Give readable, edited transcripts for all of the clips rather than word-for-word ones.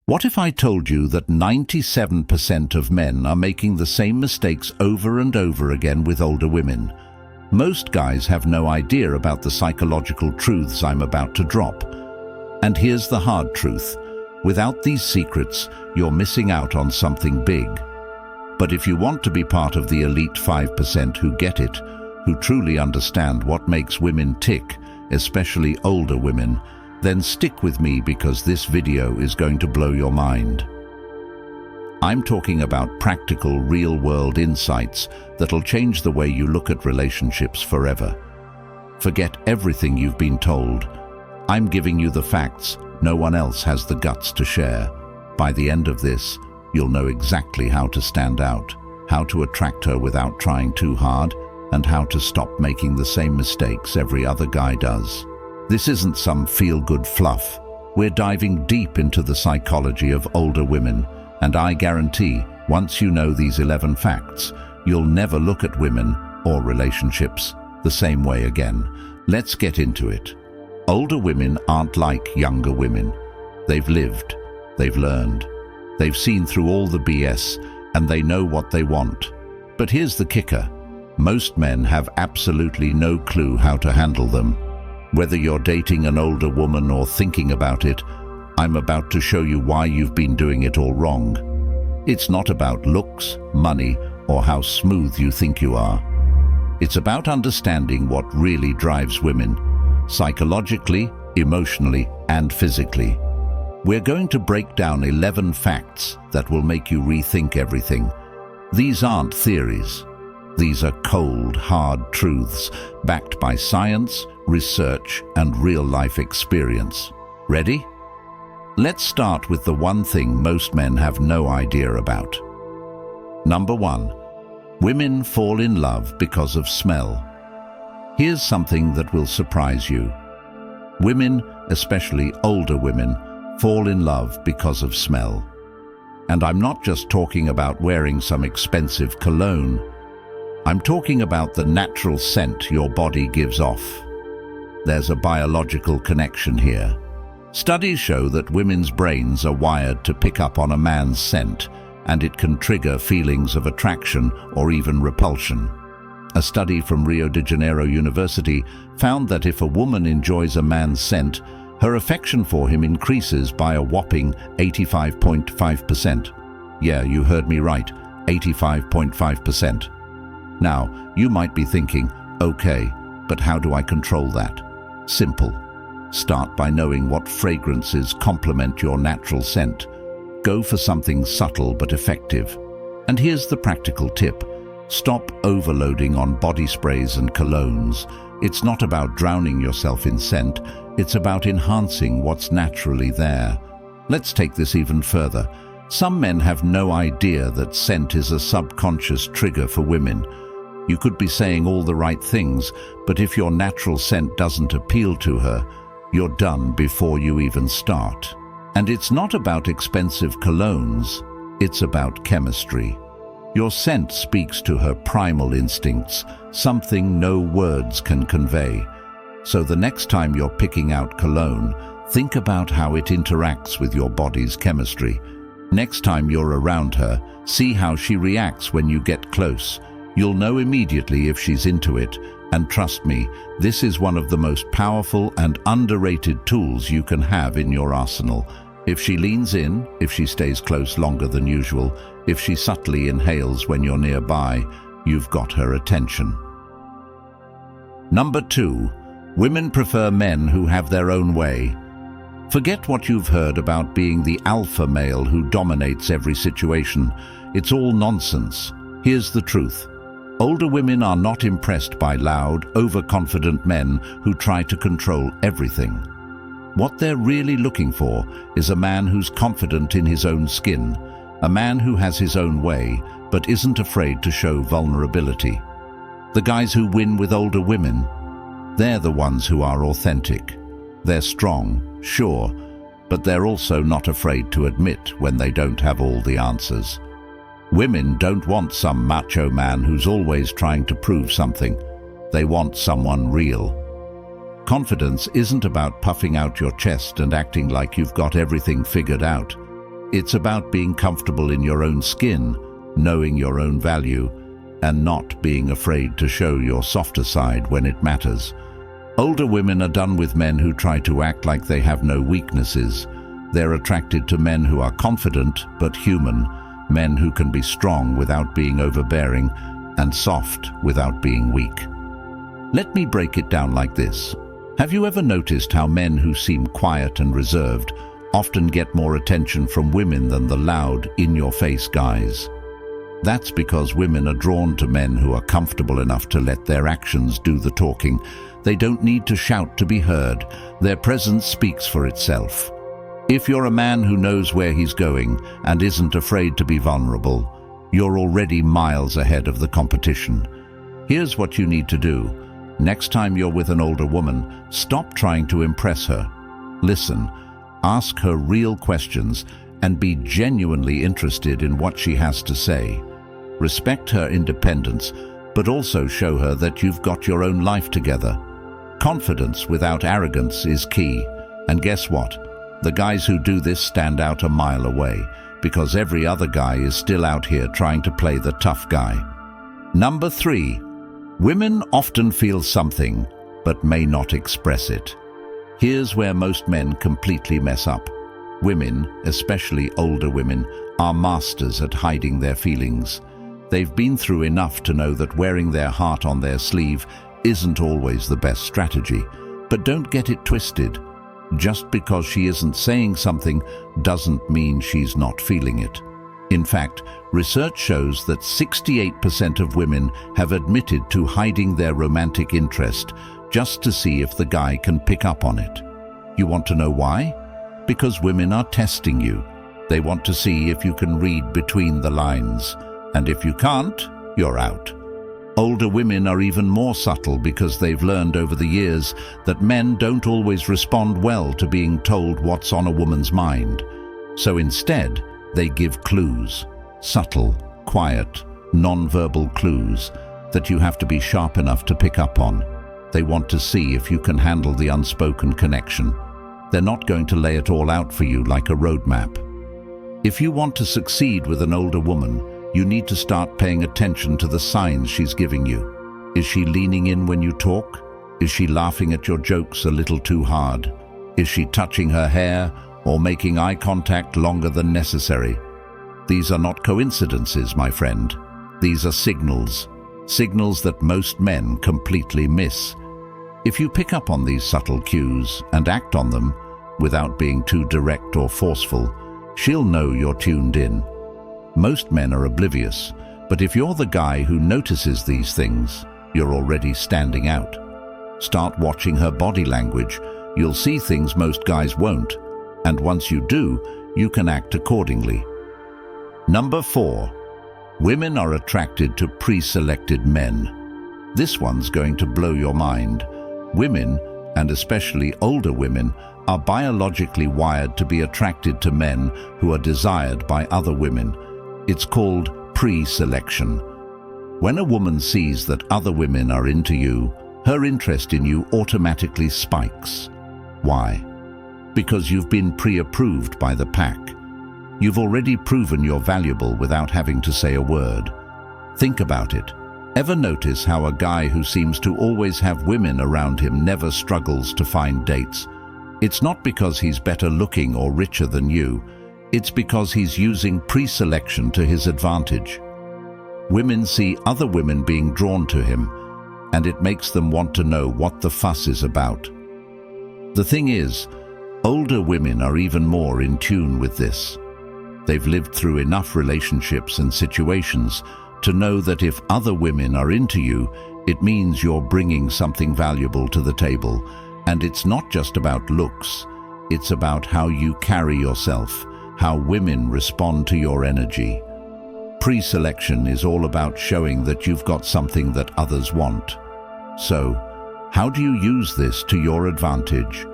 What if I told you that 97% of men are making the same mistakes over and over again with older women? Most guys have no idea about the psychological truths I'm about to drop. And here's the hard truth. Without these secrets, you're missing out on something big. But if you want to be part of the elite 5% who get it, who truly understand what makes women tick, especially older women, then stick with me because this video is going to blow your mind. I'm talking about practical, real-world insights that'll change the way you look at relationships forever. Forget everything you've been told. I'm giving you the facts no one else has the guts to share. By the end of this, you'll know exactly how to stand out, how to attract her without trying too hard, and how to stop making the same mistakes every other guy does. This isn't some feel-good fluff. We're diving deep into the psychology of older women, and I guarantee, once you know these 11 facts, you'll never look at women or relationships the same way again. Let's get into it. Older women aren't like younger women. They've lived, they've learned, they've seen through all the BS, and they know what they want. But here's the kicker. Most men have absolutely no clue how to handle them. Whether you're dating an older woman or thinking about it, I'm about to show you why you've been doing it all wrong. It's not about looks, money, or how smooth you think you are. It's about understanding what really drives women, psychologically, emotionally, and physically. We're going to break down 11 facts that will make you rethink everything. These aren't theories. These are cold, hard truths backed by science, research, and real-life experience. Ready? Let's start with the one thing most men have no idea about. Number 1. Women fall in love because of smell. Here's something that will surprise you. Women, especially older women, fall in love because of smell. And I'm not just talking about wearing some expensive cologne. I'm talking about the natural scent your body gives off. There's a biological connection here. Studies show that women's brains are wired to pick up on a man's scent, and it can trigger feelings of attraction or even repulsion. A study from Rio de Janeiro University found that if a woman enjoys a man's scent, her affection for him increases by a whopping 85.5%. Yeah, you heard me right, 85.5%. Now, you might be thinking, okay, but how do I control that? Simple. Start by knowing what fragrances complement your natural scent. Go for something subtle but effective. And here's the practical tip. Stop overloading on body sprays and colognes. It's not about drowning yourself in scent, it's about enhancing what's naturally there. Let's take this even further. Some men have no idea that scent is a subconscious trigger for women. You could be saying all the right things, but if your natural scent doesn't appeal to her, you're done before you even start. And it's not about expensive colognes, it's about chemistry. Your scent speaks to her primal instincts, something no words can convey. So the next time you're picking out cologne, think about how it interacts with your body's chemistry. Next time you're around her, see how she reacts when you get close. You'll know immediately if she's into it, and trust me, this is one of the most powerful and underrated tools you can have in your arsenal. If she leans in, if she stays close longer than usual, if she subtly inhales when you're nearby, you've got her attention. Number 2. Women prefer men who have their own way. Forget what you've heard about being the alpha male who dominates every situation. It's all nonsense. Here's the truth. Older women are not impressed by loud, overconfident men who try to control everything. What they're really looking for is a man who's confident in his own skin, a man who has his own way but isn't afraid to show vulnerability. The guys who win with older women, they're the ones who are authentic. They're strong, sure, but they're also not afraid to admit when they don't have all the answers. Women don't want some macho man who's always trying to prove something. They want someone real. Confidence isn't about puffing out your chest and acting like you've got everything figured out. It's about being comfortable in your own skin, knowing your own value, and not being afraid to show your softer side when it matters. Older women are done with men who try to act like they have no weaknesses. They're attracted to men who are confident but human, men who can be strong without being overbearing and soft without being weak. Let me break it down like this. Have you ever noticed how men who seem quiet and reserved often get more attention from women than the loud, in-your-face guys? That's because women are drawn to men who are comfortable enough to let their actions do the talking. They don't need to shout to be heard. Their presence speaks for itself. If you're a man who knows where he's going and isn't afraid to be vulnerable, you're already miles ahead of the competition. Here's what you need to do. Next time you're with an older woman, stop trying to impress her. Listen, ask her real questions, and be genuinely interested in what she has to say. Respect her independence, but also show her that you've got your own life together. Confidence without arrogance is key. And guess what? The guys who do this stand out a mile away, because every other guy is still out here trying to play the tough guy. Number 3. Women often feel something, but may not express it. Here's where most men completely mess up. Women, especially older women, are masters at hiding their feelings. They've been through enough to know that wearing their heart on their sleeve isn't always the best strategy. But don't get it twisted. Just because she isn't saying something doesn't mean she's not feeling it. In fact, research shows that 68% of women have admitted to hiding their romantic interest just to see if the guy can pick up on it. You want to know why? Because women are testing you. They want to see if you can read between the lines. And if you can't, you're out. Older women are even more subtle because they've learned over the years that men don't always respond well to being told what's on a woman's mind. So instead, they give clues. Subtle, quiet, non-verbal clues that you have to be sharp enough to pick up on. They want to see if you can handle the unspoken connection. They're not going to lay it all out for you like a roadmap. If you want to succeed with an older woman, you need to start paying attention to the signs she's giving you. Is she leaning in when you talk? Is she laughing at your jokes a little too hard? Is she touching her hair or making eye contact longer than necessary? These are not coincidences, my friend. These are signals that most men completely miss. If you pick up on these subtle cues and act on them without being too direct or forceful, she'll know you're tuned in. Most men are oblivious, but if you're the guy who notices these things, you're already standing out. Start watching her body language. You'll see things most guys won't, and once you do, you can act accordingly. Number 4. Women are attracted to pre-selected men. This one's going to blow your mind. Women, and especially older women, are biologically wired to be attracted to men who are desired by other women. It's called pre-selection. When a woman sees that other women are into you, her interest in you automatically spikes. Why? Because you've been pre-approved by the pack. You've already proven you're valuable without having to say a word. Think about it. Ever notice how a guy who seems to always have women around him never struggles to find dates? It's not because he's better looking or richer than you. It's because he's using pre-selection to his advantage. Women see other women being drawn to him, and it makes them want to know what the fuss is about. The thing is, older women are even more in tune with this. They've lived through enough relationships and situations to know that if other women are into you, it means you're bringing something valuable to the table. And it's not just about looks, it's about how you carry yourself, how women respond to your energy. Pre-selection is all about showing that you've got something that others want. So, how do you use this to your advantage?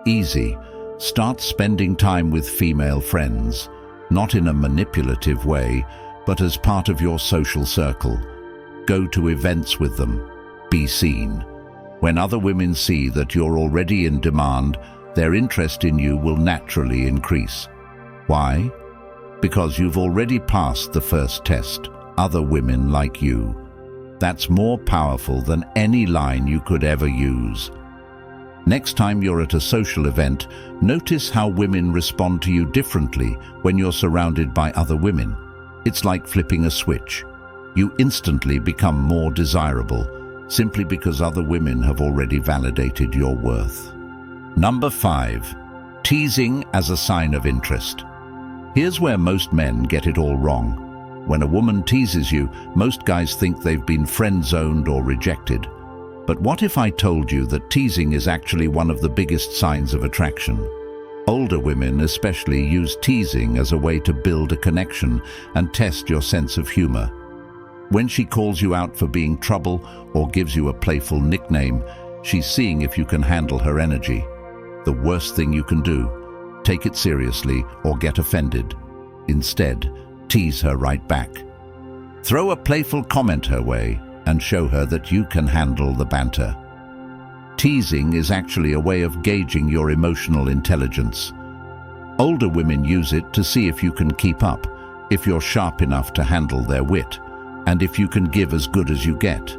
Easy. Start spending time with female friends, not in a manipulative way, but as part of your social circle. Go to events with them. Be seen. When other women see that you're already in demand, their interest in you will naturally increase. Why? Because you've already passed the first test. Other women like you. That's more powerful than any line you could ever use. Next time you're at a social event, notice how women respond to you differently when you're surrounded by other women. It's like flipping a switch. You instantly become more desirable, simply because other women have already validated your worth. Number 5. Teasing as a sign of interest. Here's where most men get it all wrong. When a woman teases you, most guys think they've been friend-zoned or rejected. But what if I told you that teasing is actually one of the biggest signs of attraction? Older women especially use teasing as a way to build a connection and test your sense of humor. When she calls you out for being trouble or gives you a playful nickname, she's seeing if you can handle her energy. The worst thing you can do: take it seriously or get offended. Instead, tease her right back. Throw a playful comment her way and show her that you can handle the banter. Teasing is actually a way of gauging your emotional intelligence. Older women use it to see if you can keep up, if you're sharp enough to handle their wit, and if you can give as good as you get.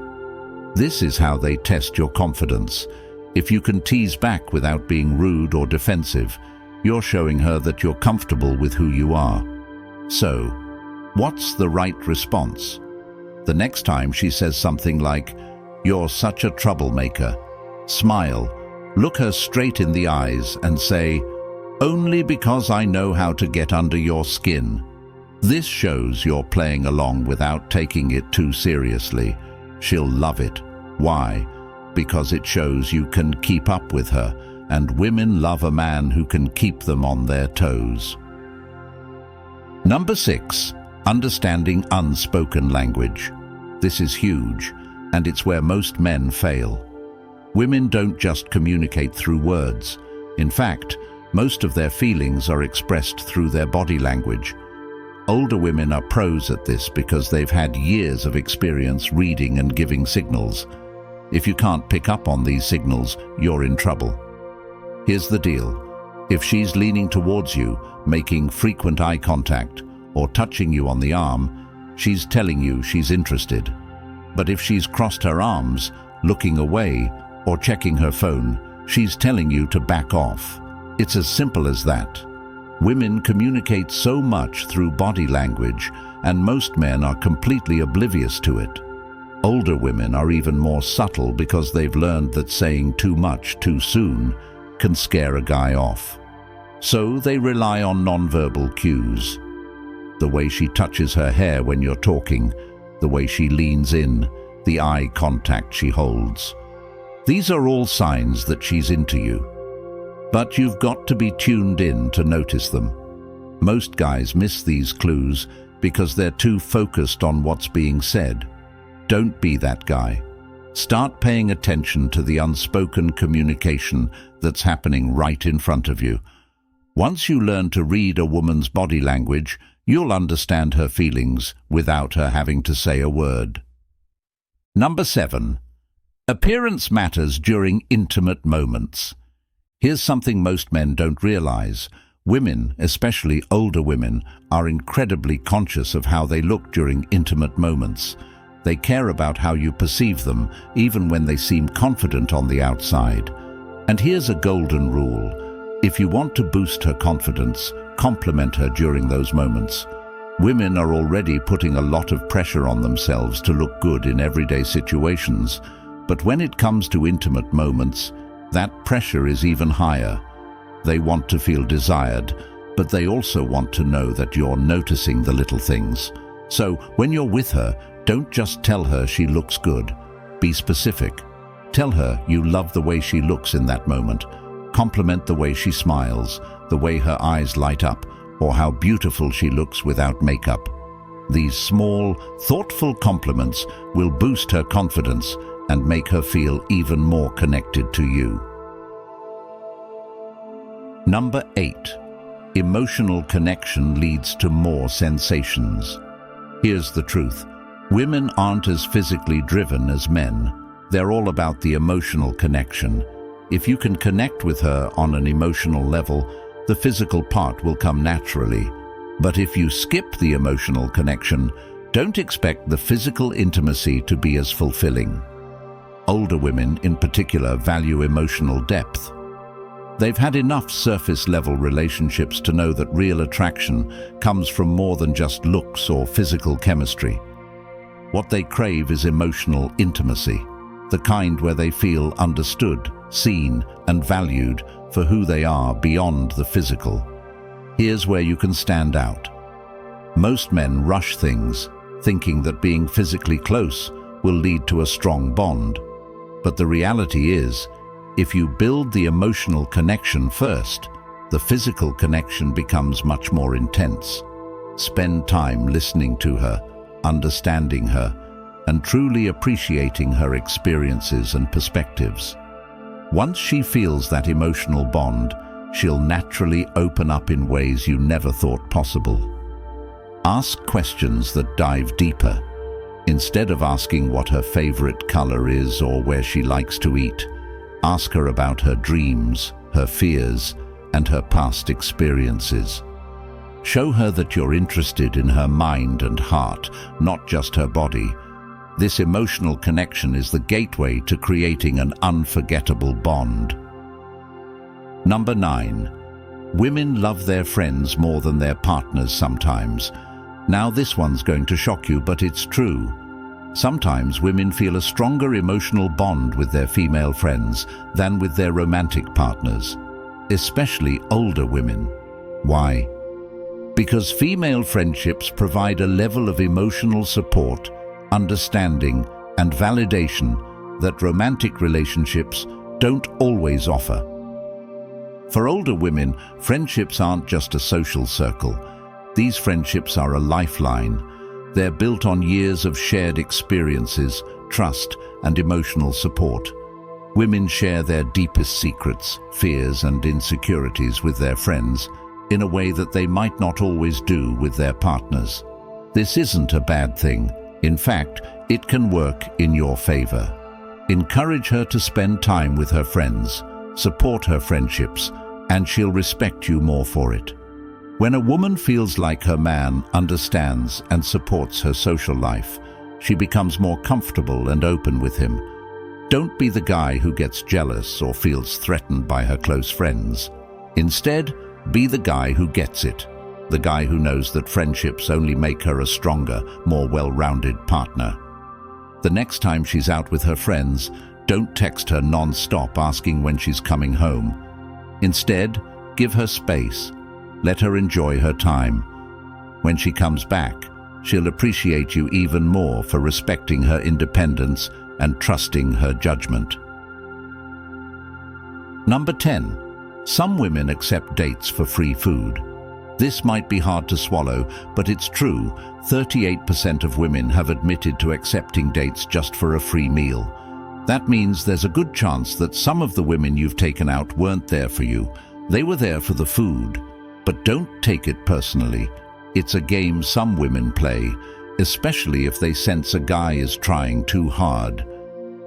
This is how they test your confidence. If you can tease back without being rude or defensive, you're showing her that you're comfortable with who you are. So, what's the right response? The next time she says something like, "You're such a troublemaker," smile, look her straight in the eyes and say, "Only because I know how to get under your skin." This shows you're playing along without taking it too seriously. She'll love it. Why? Because it shows you can keep up with her, and women love a man who can keep them on their toes. Number 6. Understanding unspoken language. This is huge, and it's where most men fail. Women don't just communicate through words. In fact, most of their feelings are expressed through their body language. Older women are pros at this because they've had years of experience reading and giving signals. If you can't pick up on these signals, you're in trouble. Here's the deal. If she's leaning towards you, making frequent eye contact, or touching you on the arm, she's telling you she's interested. But if she's crossed her arms, looking away, or checking her phone, she's telling you to back off. It's as simple as that. Women communicate so much through body language, and most men are completely oblivious to it. Older women are even more subtle because they've learned that saying too much too soon can scare a guy off. So they rely on nonverbal cues. The way she touches her hair when you're talking, the way she leans in, the eye contact she holds. These are all signs that she's into you. But you've got to be tuned in to notice them. Most guys miss these clues because they're too focused on what's being said. Don't be that guy. Start paying attention to the unspoken communication that's happening right in front of you. Once you learn to read a woman's body language, you'll understand her feelings without her having to say a word. Number 7. Appearance matters during intimate moments. Here's something most men don't realize. Women, especially older women, are incredibly conscious of how they look during intimate moments. They care about how you perceive them, even when they seem confident on the outside. And here's a golden rule. If you want to boost her confidence, compliment her during those moments. Women are already putting a lot of pressure on themselves to look good in everyday situations, but when it comes to intimate moments, that pressure is even higher. They want to feel desired, but they also want to know that you're noticing the little things. So when you're with her, don't just tell her she looks good. Be specific. Tell her you love the way she looks in that moment. Compliment the way she smiles, the way her eyes light up, or how beautiful she looks without makeup. These small, thoughtful compliments will boost her confidence and make her feel even more connected to you. Number 8. Emotional connection leads to more sensations. Here's the truth. Women aren't as physically driven as men. They're all about the emotional connection. If you can connect with her on an emotional level, the physical part will come naturally. But if you skip the emotional connection, don't expect the physical intimacy to be as fulfilling. Older women, in particular, value emotional depth. They've had enough surface-level relationships to know that real attraction comes from more than just looks or physical chemistry. What they crave is emotional intimacy, the kind where they feel understood, seen, and valued for who they are beyond the physical. Here's where you can stand out. Most men rush things, thinking that being physically close will lead to a strong bond. But the reality is, if you build the emotional connection first, the physical connection becomes much more intense. Spend time listening to her, understanding her, and truly appreciating her experiences and perspectives. Once she feels that emotional bond, she'll naturally open up in ways you never thought possible. Ask questions that dive deeper. Instead of asking what her favorite color is or where she likes to eat, ask her about her dreams, her fears, and her past experiences. Show her that you're interested in her mind and heart, not just her body. This emotional connection is the gateway to creating an unforgettable bond. Number 9. Women love their friends more than their partners sometimes. Now this one's going to shock you, but it's true. Sometimes women feel a stronger emotional bond with their female friends than with their romantic partners, especially older women. Why? Because female friendships provide a level of emotional support, understanding, and validation that romantic relationships don't always offer. For older women, friendships aren't just a social circle. These friendships are a lifeline. They're built on years of shared experiences, trust, and emotional support. Women share their deepest secrets, fears, and insecurities with their friends in a way that they might not always do with their partners. This isn't a bad thing. In fact, it can work in your favor. Encourage her to spend time with her friends, support her friendships, and she'll respect you more for it. When a woman feels like her man understands and supports her social life, she becomes more comfortable and open with him. Don't be the guy who gets jealous or feels threatened by her close friends. Instead, be the guy who gets it, the guy who knows that friendships only make her a stronger, more well-rounded partner. The next time she's out with her friends, don't text her non-stop asking when she's coming home. Instead, give her space. Let her enjoy her time. When she comes back, she'll appreciate you even more for respecting her independence and trusting her judgment. Number 10. Some women accept dates for free food. This might be hard to swallow, but it's true. 38% of women have admitted to accepting dates just for a free meal. That means there's a good chance that some of the women you've taken out weren't there for you. They were there for the food. But don't take it personally. It's a game some women play, especially if they sense a guy is trying too hard.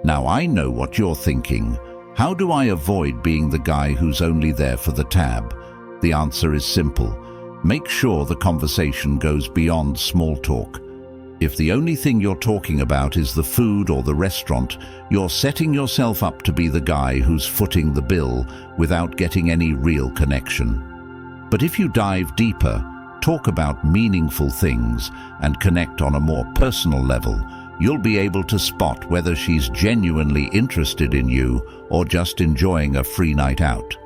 Now I know what you're thinking. How do I avoid being the guy who's only there for the tab? The answer is simple. Make sure the conversation goes beyond small talk. If the only thing you're talking about is the food or the restaurant, you're setting yourself up to be the guy who's footing the bill without getting any real connection. But if you dive deeper, talk about meaningful things, and connect on a more personal level, you'll be able to spot whether she's genuinely interested in you or just enjoying a free night out.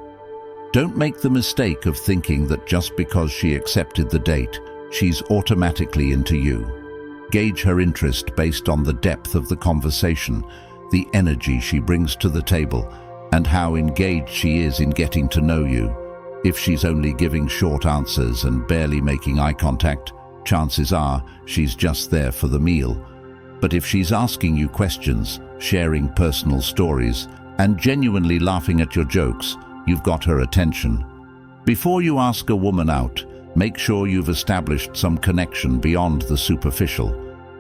Don't make the mistake of thinking that just because she accepted the date, she's automatically into you. Gauge her interest based on the depth of the conversation, the energy she brings to the table, and how engaged she is in getting to know you. If she's only giving short answers and barely making eye contact, chances are she's just there for the meal. But if she's asking you questions, sharing personal stories, and genuinely laughing at your jokes, you've got her attention. Before you ask a woman out, make sure you've established some connection beyond the superficial.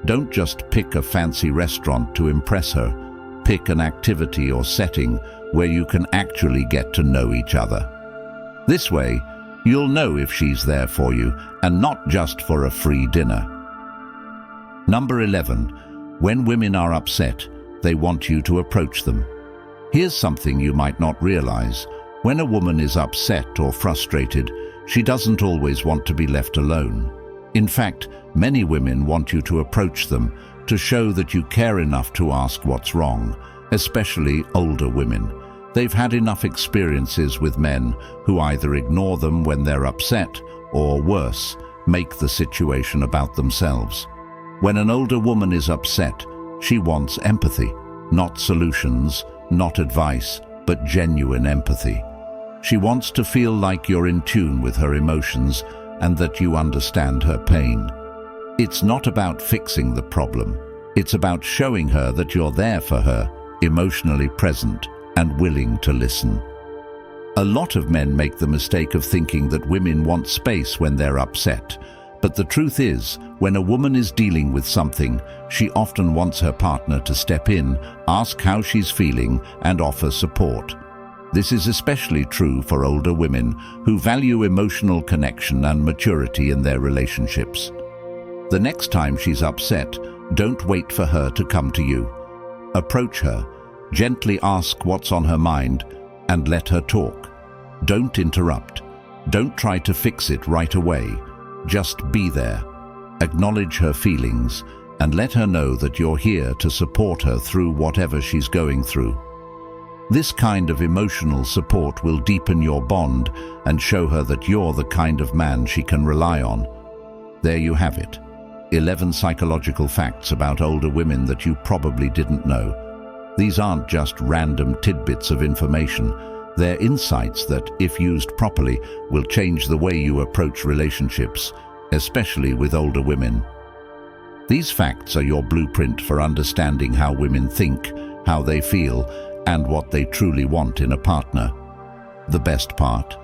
Don't just pick a fancy restaurant to impress her. Pick an activity or setting where you can actually get to know each other. This way, You'll know if she's there for you, and not just for a free dinner. Number 11. When women are upset, they want you to approach them. Here's something you might not realize. When a woman is upset or frustrated, she doesn't always want to be left alone. In fact, many women want you to approach them, to show that you care enough to ask what's wrong, especially older women. They've had enough experiences with men who either ignore them when they're upset or, worse, make the situation about themselves. When an older woman is upset, she wants empathy, not solutions, not advice, but genuine empathy. She wants to feel like you're in tune with her emotions and that you understand her pain. It's not about fixing the problem. It's about showing her that you're there for her, emotionally present and willing to listen. A lot of men make the mistake of thinking that women want space when they're upset. But the truth is, when a woman is dealing with something, she often wants her partner to step in, ask how she's feeling, and offer support. This is especially true for older women who value emotional connection and maturity in their relationships. The next time she's upset, don't wait for her to come to you. Approach her, gently ask what's on her mind, and let her talk. Don't interrupt. Don't try to fix it right away. Just be there. Acknowledge her feelings and let her know that you're here to support her through whatever she's going through. This kind of emotional support will deepen your bond and show her that you're the kind of man she can rely on. There you have it. 11 psychological facts about older women that you probably didn't know. These aren't just random tidbits of information. They're insights that, if used properly, will change the way you approach relationships, especially with older women. These facts are your blueprint for understanding how women think, how they feel, and what they truly want in a partner. The best part?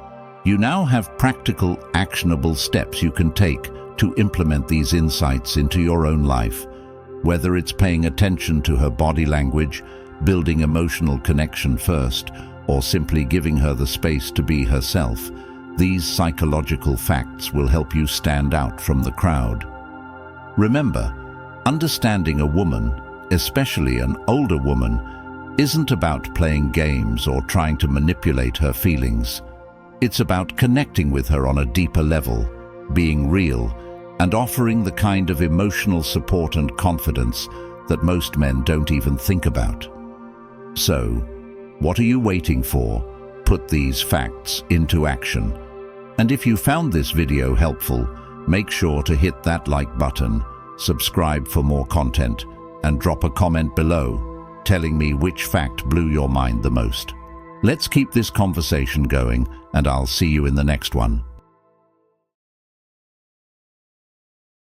You now have practical, actionable steps you can take to implement these insights into your own life. Whether it's paying attention to her body language, building emotional connection first, or simply giving her the space to be herself, these psychological facts will help you stand out from the crowd. Remember, understanding a woman, especially an older woman, isn't about playing games or trying to manipulate her feelings. It's about connecting with her on a deeper level, being real, and offering the kind of emotional support and confidence that most men don't even think about. So, what are you waiting for? Put these facts into action. And if you found this video helpful, make sure to hit that like button, subscribe for more content, and drop a comment below telling me which fact blew your mind the most. Let's keep this conversation going, and I'll see you in the next one.